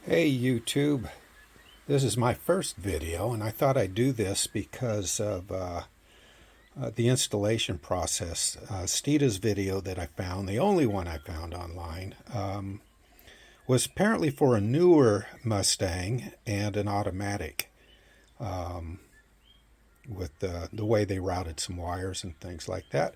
Hey YouTube, this is my first video and I thought I'd do this because of the installation process. Steeda's video that I found, the only one I found online, was apparently for a newer Mustang and an automatic, with the way they routed some wires and things like that.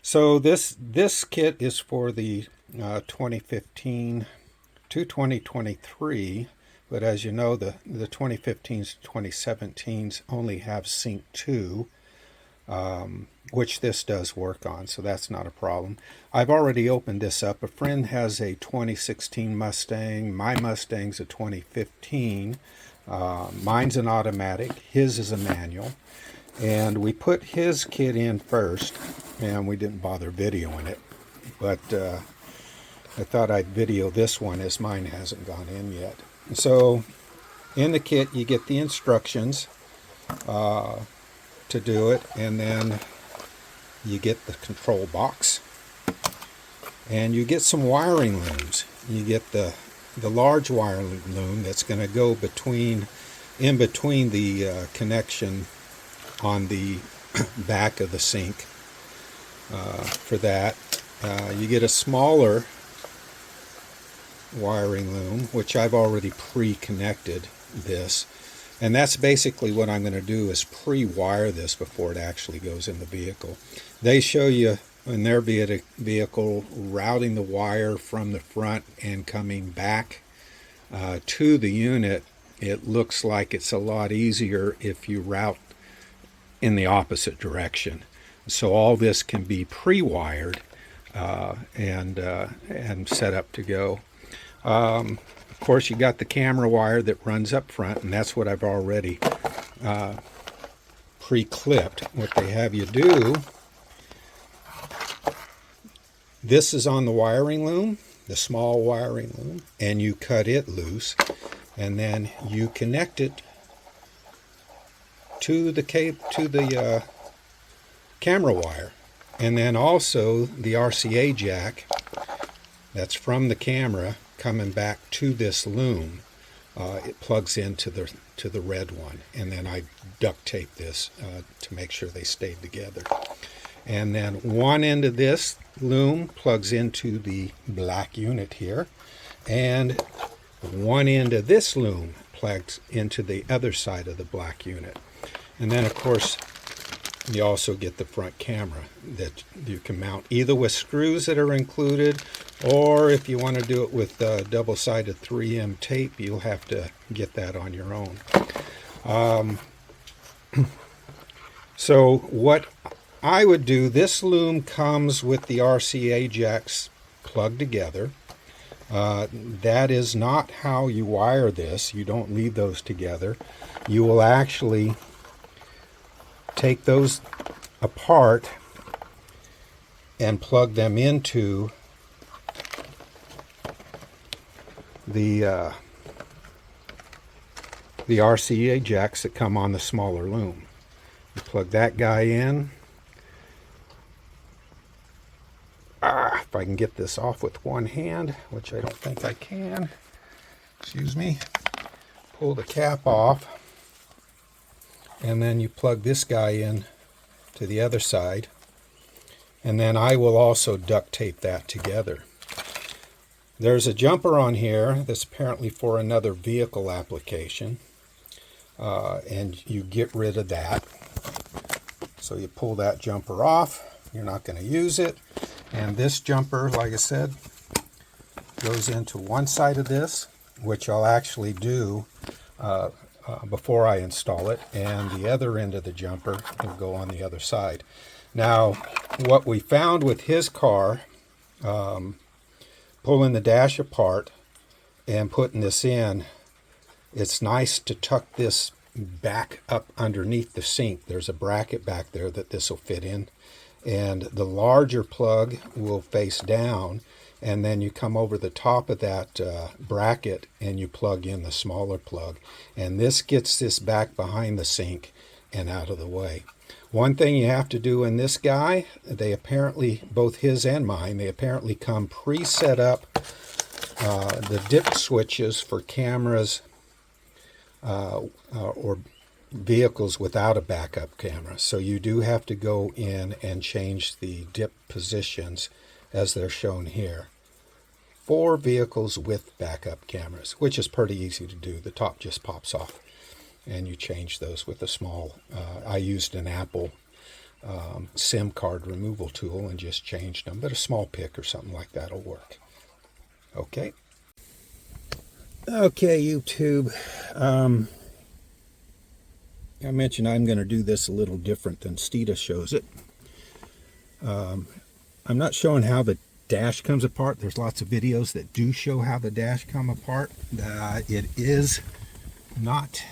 So this kit is for the 2015 to 2023, but as you know, the 2015s to 2017s only have Sync 2, which this does work on, so that's not a problem. I've already opened this up. A friend has a 2016 Mustang. My Mustang's a 2015. Mine's an automatic. His is a manual. And we put his kit in first, and we didn't bother videoing it. But I thought I'd video this one as mine hasn't gone in yet. So in the kit you get the instructions to do it, and then you get the control box, and you get some wiring looms. You get the large wire loom that's going to go in between the connection on the back of the sink. For that you get a smaller wiring loom, which I've already pre-connected this, and that's basically what I'm going to do, is pre-wire this before it actually goes in the vehicle. They show you in their vehicle routing the wire from the front and coming back to the unit. It looks like it's a lot easier if you route in the opposite direction. So all this can be pre-wired and set up to go. Of course, you got the camera wire that runs up front, and that's what I've already pre-clipped. What they have you do, this is on the wiring loom, the small wiring loom, and you cut it loose, and then you connect it to the camera wire, and then also the RCA jack that's from the camera coming back to this loom. It plugs into the red one, and then I duct tape this to make sure they stayed together. And then one end of this loom plugs into the black unit here, and one end of this loom plugs into the other side of the black unit. And then of course you also get the front camera that you can mount either with screws that are included, or if you want to do it with double-sided 3M tape, you'll have to get that on your own. So what I would do, this loom comes with the RCA jacks plugged together. That is not how you wire this. You don't leave those together. You will actually take those apart and plug them into the RCA jacks that come on the smaller loom. You plug that guy in. If I can get this off with one hand, which I don't think I can. Excuse me. Pull the cap off. And then you plug this guy in to the other side, and then I will also duct tape that together. There's a jumper on here that's apparently for another vehicle application, and you get rid of that. So you pull that jumper off. You're not going to use it, and this jumper, like I said, goes into one side of this, which I'll actually do before I install it, and the other end of the jumper will go on the other side. Now, what we found with his car, pulling the dash apart and putting this in, it's nice to tuck this back up underneath the sink. There's a bracket back there that this will fit in, and the larger plug will face down, and then you come over the top of that bracket and you plug in the smaller plug, and this gets this back behind the sink and out of the way. One thing you have to do in this guy, they apparently, both his and mine, they apparently come pre-set up the dip switches for cameras or vehicles without a backup camera. So you do have to go in and change the dip positions as they're shown here for vehicles with backup cameras, which is pretty easy to do. The top just pops off and you change those with a small, I used an Apple SIM card removal tool and just changed them, but a small pick or something like that will work. Okay. Okay, YouTube. I mentioned I'm going to do this a little different than Steeda shows it. I'm not showing how the dash comes apart. There's lots of videos that do show how the dash come apart. It is not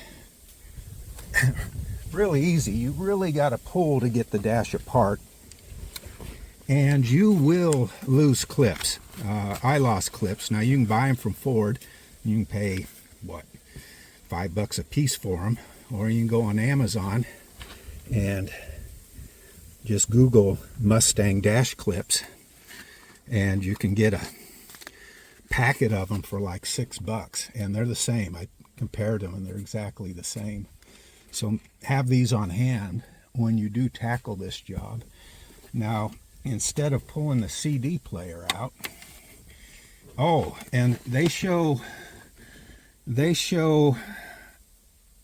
really easy. You really got to pull to get the dash apart, and you will lose clips. I lost clips. Now you can buy them from Ford. You can pay what, $5 a piece for them, or you can go on Amazon and just Google Mustang dash clips, and you can get a packet of them for like $6, and they're the same. I compared them and they're exactly the same. So have these on hand when you do tackle this job. Now, instead of pulling the CD player out, oh, and they show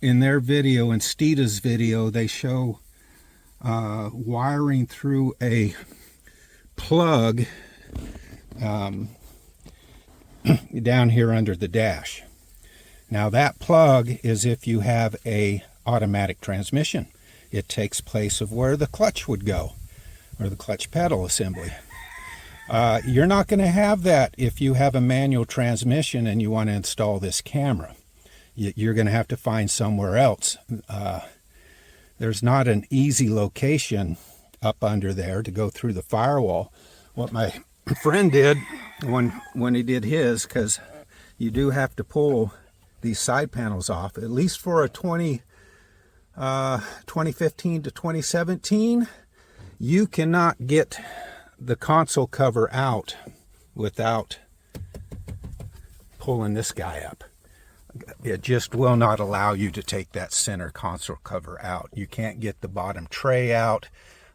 in their video, in Steeda's video, they show wiring through a plug down here under the dash. Now that plug is if you have a automatic transmission. It takes place of where the clutch would go, or the clutch pedal assembly. You're not going to have that if you have a manual transmission and you want to install this camera. You're going to have to find somewhere else. There's not an easy location up under there to go through the firewall. What my friend did when he did his, because you do have to pull these side panels off, at least for a 2015 to 2017, you cannot get the console cover out without pulling this guy up. It just will not allow you to take that center console cover out. You can't get the bottom tray out,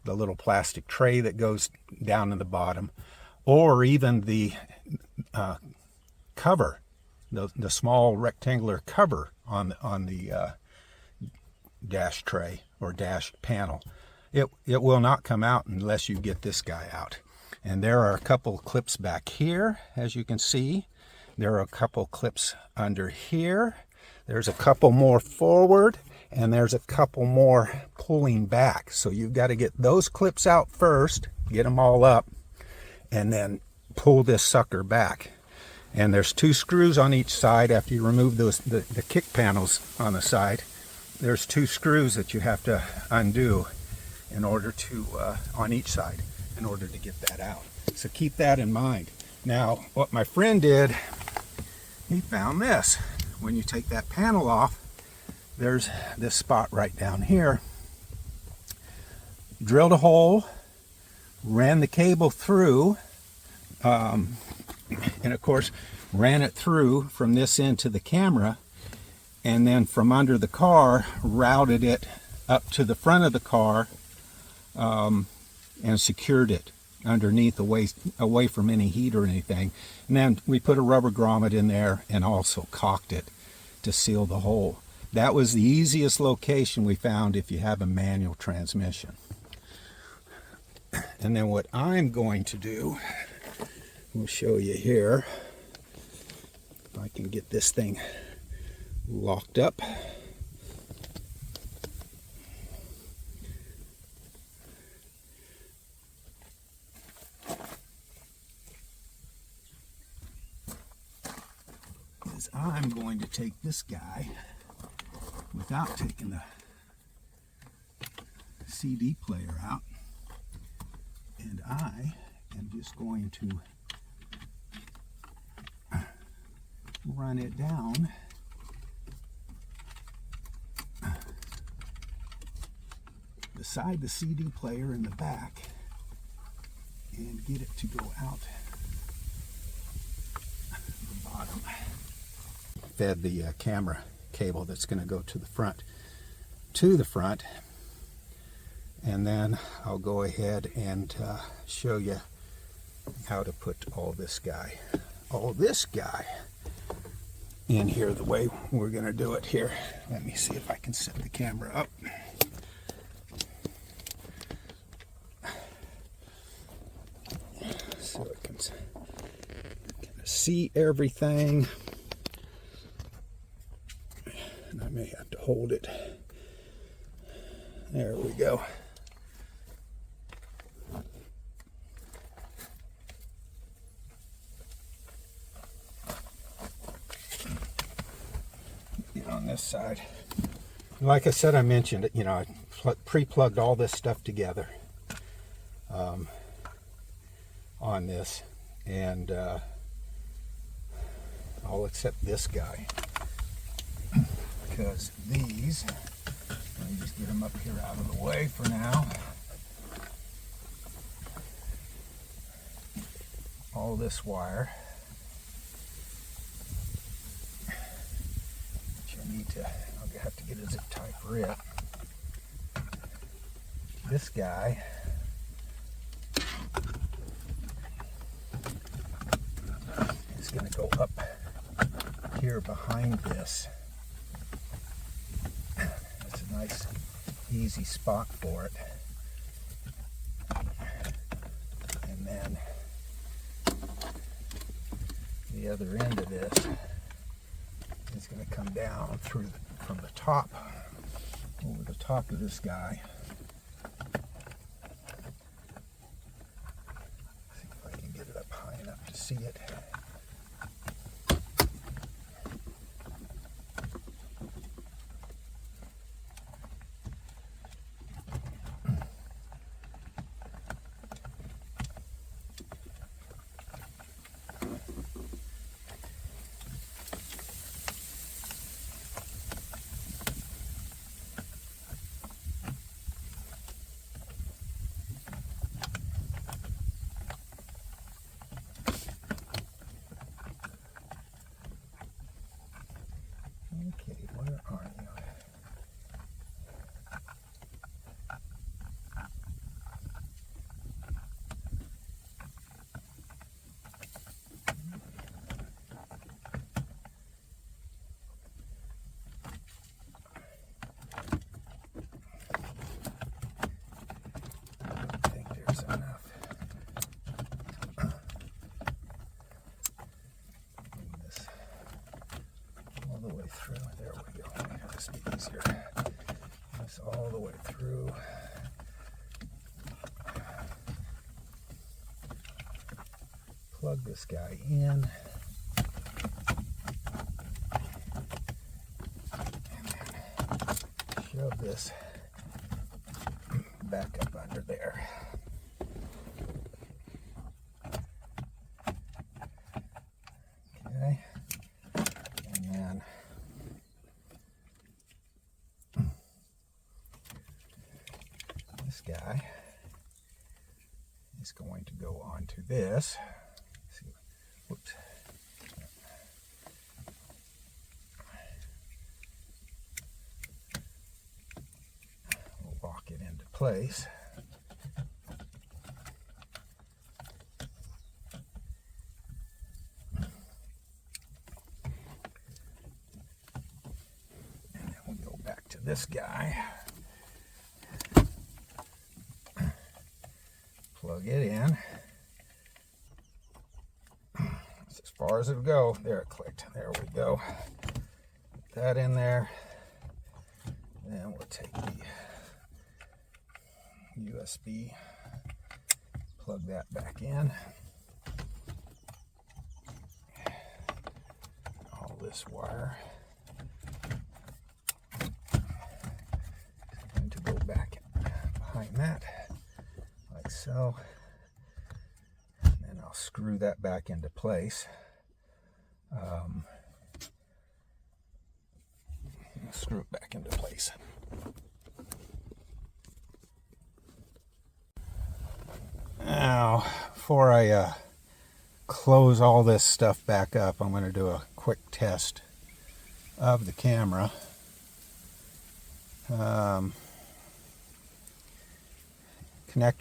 the little plastic tray that goes down in the bottom, or even the cover, the small rectangular cover on the dash tray or dash panel. It will not come out unless you get this guy out. And there are a couple clips back here, as you can see. There are a couple clips under here. There's a couple more forward, and there's a couple more pulling back. So you've got to get those clips out first, get them all up, and then pull this sucker back. And there's 2 screws on each side. After you remove those, the kick panels on the side, there's 2 screws that you have to undo in order to, on each side, in order to get that out. So keep that in mind. Now, what my friend did, he found this. When you take that panel off, there's this spot right down here. Drilled a hole, ran the cable through, and of course, ran it through from this end to the camera, and then from under the car, routed it up to the front of the car, and secured it underneath, away from any heat or anything. And then we put a rubber grommet in there and also caulked it to seal the hole. That was the easiest location we found if you have a manual transmission. And then what I'm going to do, we'll show you here, if I can get this thing locked up. Is I'm going to take this guy without taking the CD player out, and I am just going to run it down beside the CD player in the back and get it to go out the bottom. Fed the camera cable that's going to go to the front, and then I'll go ahead and show you how to put all this guy in here the way we're going to do it here. Let me see if I can set the camera up. So I can see everything. And I may have to hold it. There we go. On this side, like I said, I mentioned it, you know, I pre-plugged all this stuff together on this, and all except this guy, because these, let me just get them up here out of the way for now. All this wire, I'll have to get a zip tie for it. This guy is going to go up here behind this. It's a nice, easy spot for it. And then the other end of this is going to come down through from the top, over the top of this guy. See if I can get it up high enough to see it. Okay, where are you? I think there's enough. All the way through. There we go. This will be easier. This all the way through. Plug this guy in. And then shove this back up under there. Okay. And then this guy is going to go onto this. Let's see. Whoops. We'll lock it into place. This guy, plug it in. That's as far as it'll go. There, it clicked. There we go. Put that in there. Then we'll take the USB, plug that back in. All this wire. Back behind that, like so, and then I'll screw that back into place. Screw it back into place. Now, before I close all this stuff back up. I'm going to do a quick test of the camera.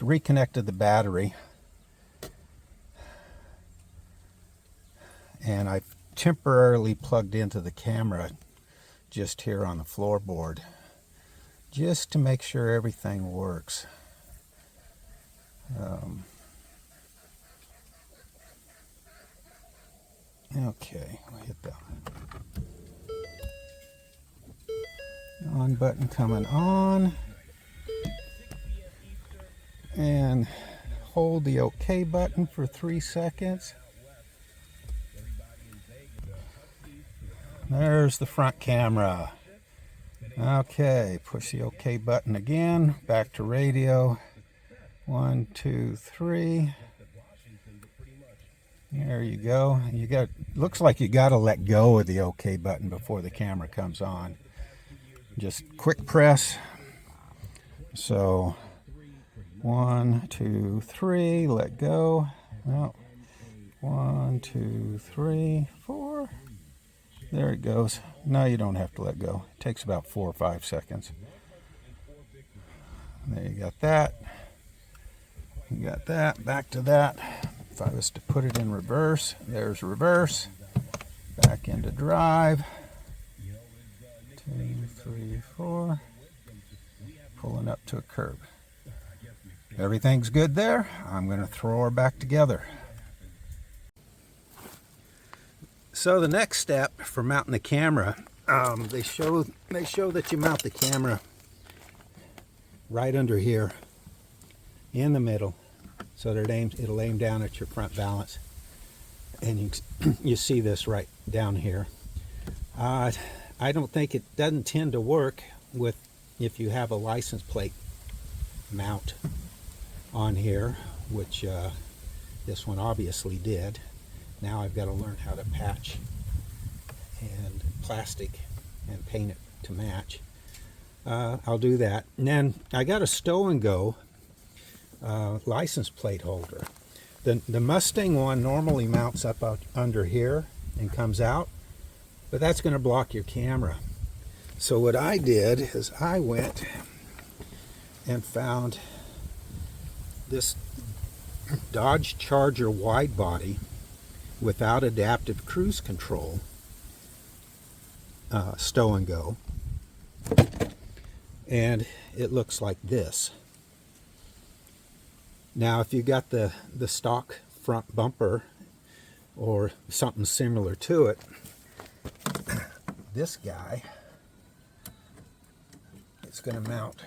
Reconnected the battery, and I've temporarily plugged into the camera just here on the floorboard, just to make sure everything works. Okay, we'll hit the on button coming on, and hold the OK button for 3 seconds. There's the front camera. Okay, push the OK button again, back to radio. 1, 2, 3. There you go. Looks like you got to let go of the OK button before the camera comes on. Just quick press. So 1, 2, 3, let go. Oh, 1, 2, 3, 4. There it goes. No, you don't have to let go. It takes about 4 or 5 seconds. There you got that. You got that. Back to that. If I was to put it in reverse, there's reverse. Back into drive. 2, 3, 4. Pulling up to a curb. Everything's good there. I'm going to throw her back together. So the next step for mounting the camera, they show that you mount the camera right under here in the middle, so that it'll aim down at your front balance, and you see this right down here. I don't think it doesn't tend to work with if you have a license plate mount on here, which this one obviously did. Now I've got to learn how to patch and plastic and paint it to match. I'll do that. And then I got a stow and go license plate holder. The Mustang one normally mounts up out under here and comes out, but that's going to block your camera. So what I did is I went and found this Dodge Charger wide body without adaptive cruise control stow and go, and it looks like this. Now if you got the stock front bumper or something similar to it, this guy is going to mount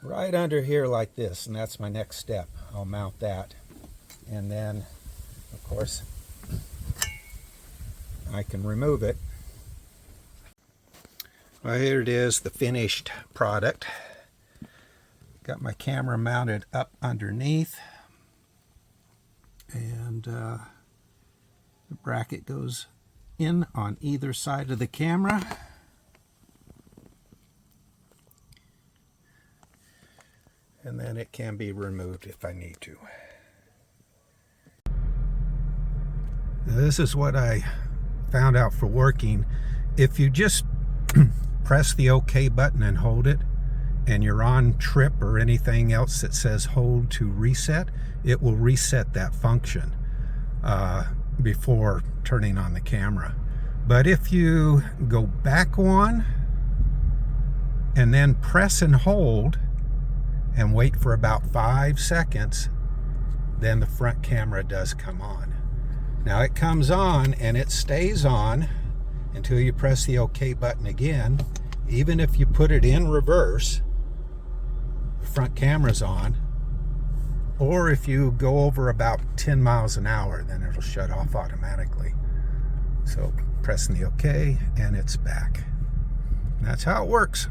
right under here like this, and that's my next step. I'll mount that, and then of course I can remove it. Well, here it is, the finished product. Got my camera mounted up underneath, and the bracket goes in on either side of the camera. And then it can be removed if I need to. This is what I found out for working. If you just press the OK button and hold it, and you're on trip or anything else that says hold to reset, it will reset that function before turning on the camera. But if you go back one and then press and hold and wait for about 5 seconds, then the front camera does come on. Now it comes on and it stays on until you press the OK button again. Even if you put it in reverse, the front camera's on. Or if you go over about 10 miles an hour, then it'll shut off automatically. So pressing the OK and it's back. That's how it works.